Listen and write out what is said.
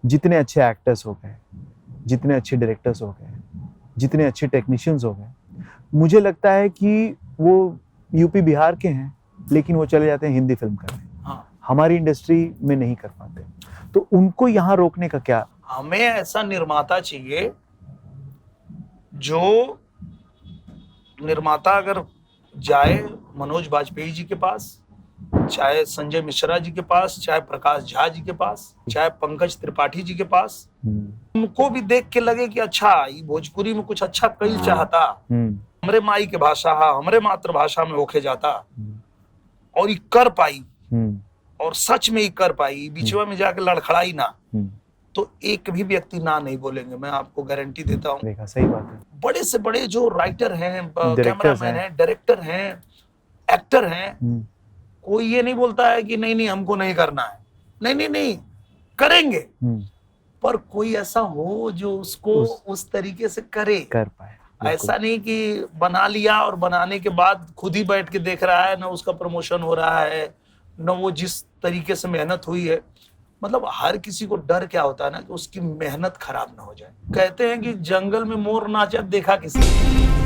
जितने अच्छे एक्टर्स हो गए, जितने अच्छे डायरेक्टर्स हो गए, जितने अच्छे टेक्नीशियंस हो गए, मुझे लगता है कि वो यूपी बिहार के हैं, लेकिन वो चले जाते हैं हिंदी फिल्म करने। हमारी इंडस्ट्री में नहीं कर पाते, तो उनको यहाँ रोकने का क्या? हमें ऐसा निर्माता चाहिए जो निर्माता अगर जाए मनोज बाजपेयी जी के पास, चाहे संजय मिश्रा जी के पास, चाहे प्रकाश झा जी के पास, चाहे पंकज त्रिपाठी जी के पास, उनको भी देख के लगे कि अच्छा ये भोजपुरी में कुछ अच्छा कई चाहता, हमरे माई के भाषा हमरे मातृभाषा में होके जाता और ये कर पाई और सच में ही कर पाई, बीचवा में जाके लड़खड़ाई ना, तो एक भी व्यक्ति ना नहीं बोलेंगे, मैं आपको गारंटी देता हूँ। देखा, सही बात है। बड़े से बड़े जो राइटर हैं, कैमरामैन हैं, डायरेक्टर हैं, एक्टर हैं, कोई ये नहीं बोलता है कि नहीं हमको नहीं करना है, नहीं करेंगे, पर कोई ऐसा हो जो उसको उस तरीके से कर पाए। ऐसा नहीं कि बना लिया और बनाने के बाद खुद ही बैठ के देख रहा है, ना उसका प्रमोशन हो रहा है, न वो जिस तरीके से मेहनत हुई है। मतलब हर किसी को डर क्या होता है ना कि उसकी मेहनत खराब ना हो जाए। कहते हैं कि जंगल में मोर नाचा देखा किसी ने।